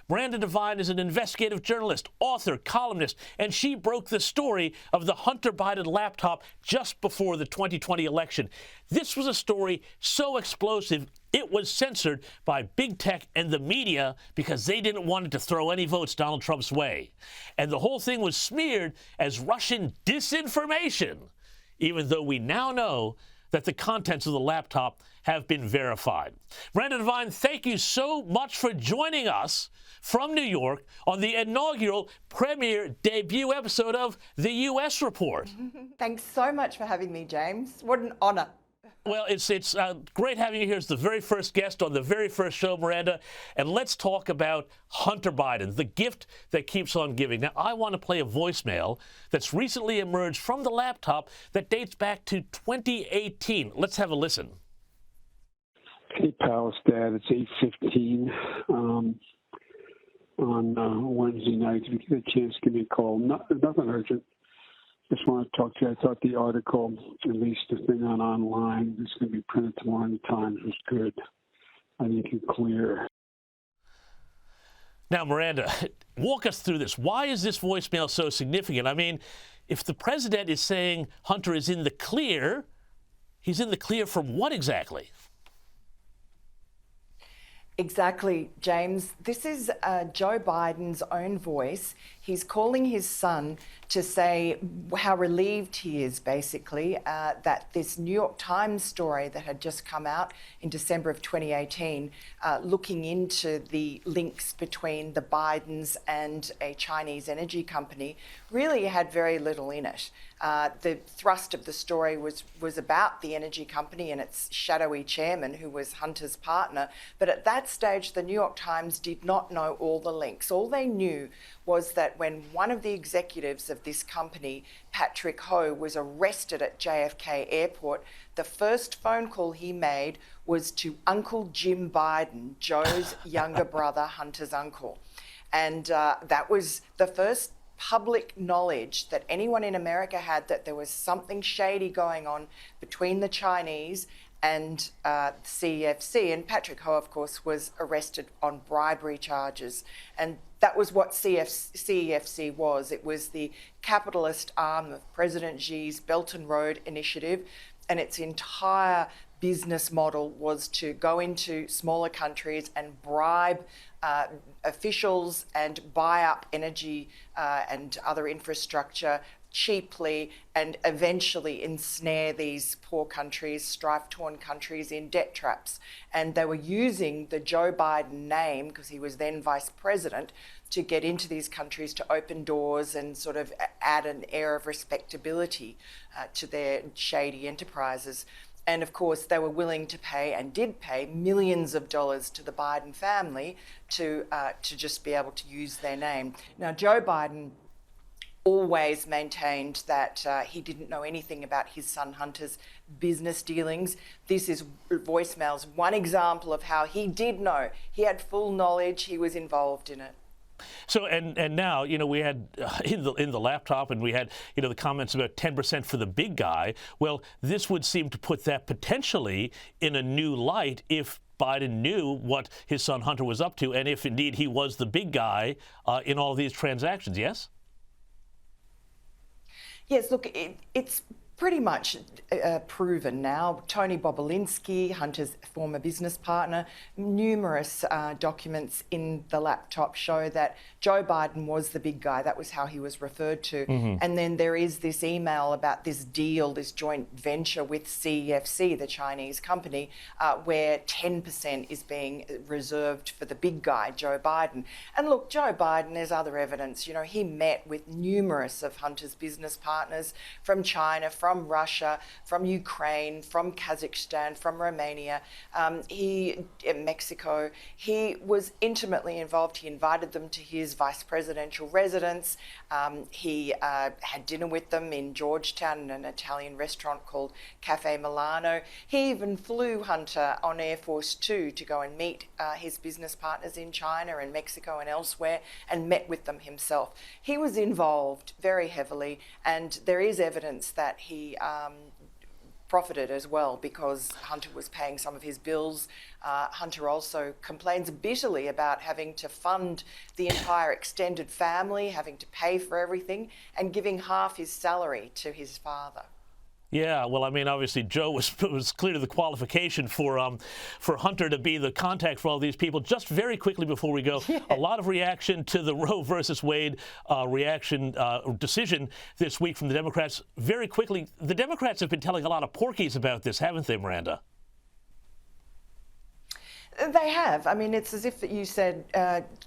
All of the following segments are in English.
Miranda Devine is an investigative journalist, author, columnist, and she broke the story of the Hunter Biden laptop just before the 2020 election. This was a story so explosive, it was censored by big tech and the media because they didn't want it to throw any votes Donald Trump's way. And the whole thing was smeared as Russian disinformation, even though we now know that the contents of the laptop have been verified. Miranda Devine, thank you so much for joining us from New York on the inaugural premiere debut episode of The U.S. Report. Thanks so much for having me, James. What an honor. Well, it's great having you here as the very first guest on the very first show, Miranda. And let's talk about Hunter Biden, the gift that keeps on giving. Now, I want to play a voicemail that's recently emerged from the laptop that dates back to 2018. Let's have a listen. Hey, Palace Dad, it's 8:15 on Wednesday night. If you get a chance, give me a call. Nothing urgent. Just want to talk to you. I thought the article, at least the thing online, that's going to be printed tomorrow in the Times, was good. I think it's clear. Now, Miranda, walk us through this. Why is this voicemail so significant? I mean, if the president is saying Hunter is in the clear, he's in the clear from what exactly? Exactly, James. This is Joe Biden's own voice. He's calling his son to say how relieved he is, basically, that this New York Times story that had just come out in December of 2018, looking into the links between the Bidens and a Chinese energy company, really had very little in it. The thrust of the story was about the energy company and its shadowy chairman, who was Hunter's partner. But at that stage, the New York Times did not know all the links. All they knew was that when one of the executives of this company, Patrick Ho, was arrested at JFK Airport, the first phone call he made was to Uncle Jim Biden, Joe's younger brother, Hunter's uncle. And that was the first public knowledge that anyone in America had that there was something shady going on between the Chinese and CEFC. And Patrick Ho, of course, was arrested on bribery charges. And that was what CEFC was. It was the capitalist arm of President Xi's Belt and Road Initiative, and its entire business model was to go into smaller countries and bribe officials and buy up energy and other infrastructure cheaply, and eventually ensnare these poor countries, strife-torn countries, in debt traps. And they were using the Joe Biden name, because he was then vice president, to get into these countries, to open doors and sort of add an air of respectability to their shady enterprises. And of course, they were willing to pay, and did pay, millions of dollars to the Biden family to just be able to use their name. Now, Joe Biden always maintained that he didn't know anything about his son Hunter's business dealings. This is voicemail's one example of how he did know. He had full knowledge. He was involved in it. So and now, you know, we had in the laptop, and we had, you know, the comments about 10% for the big guy. Well, this would seem to put that potentially in a new light if Biden knew what his son Hunter was up to, and if indeed he was the big guy in all these transactions. Yes. Yes, look, it's pretty much proven now. Tony Bobulinski, Hunter's former business partner, numerous documents in the laptop show that Joe Biden was the big guy. That was how he was referred to. Mm-hmm. And then there is this email about this deal, this joint venture with CEFC, the Chinese company, where 10% is being reserved for the big guy, Joe Biden. And look, Joe Biden, there's other evidence. You know, he met with numerous of Hunter's business partners from China, from Russia, from Ukraine, from Kazakhstan, from Romania, Mexico. He was intimately involved. He invited them to his vice presidential residence. He had dinner with them in Georgetown in an Italian restaurant called Cafe Milano. He even flew Hunter on Air Force Two to go and meet his business partners in China and Mexico and elsewhere, and met with them himself. He was involved very heavily, and there is evidence that he profited as well because Hunter was paying some of his bills. Hunter also complains bitterly about having to fund the entire extended family, having to pay for everything, and giving half his salary to his father. Yeah, well, I mean, obviously, Joe was clearly the qualification for Hunter to be the contact for all these people. Just very quickly before we go, a lot of reaction to the Roe versus Wade decision this week from the Democrats. Very quickly, the Democrats have been telling a lot of porkies about this, haven't they, Miranda? They have. I mean, it's as if you said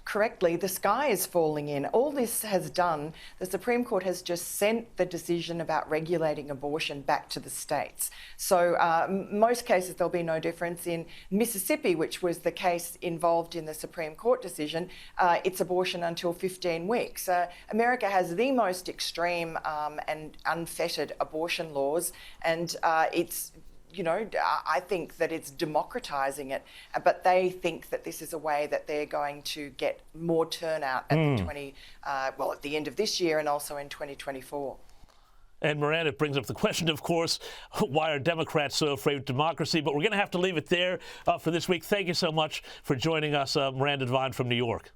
correctly, the sky is falling in. All this has done, the Supreme Court has just sent the decision about regulating abortion back to the states. So most cases there'll be no difference. In Mississippi, which was the case involved in the Supreme Court decision, it's abortion until 15 weeks. America has the most extreme and unfettered abortion laws, and it's I think that it's democratising it, but they think that this is a way that they're going to get more turnout at at the end of this year and also in 2024. And Miranda brings up the question, of course, why are Democrats so afraid of democracy? But we're going to have to leave it there for this week. Thank you so much for joining us, Miranda Devine from New York.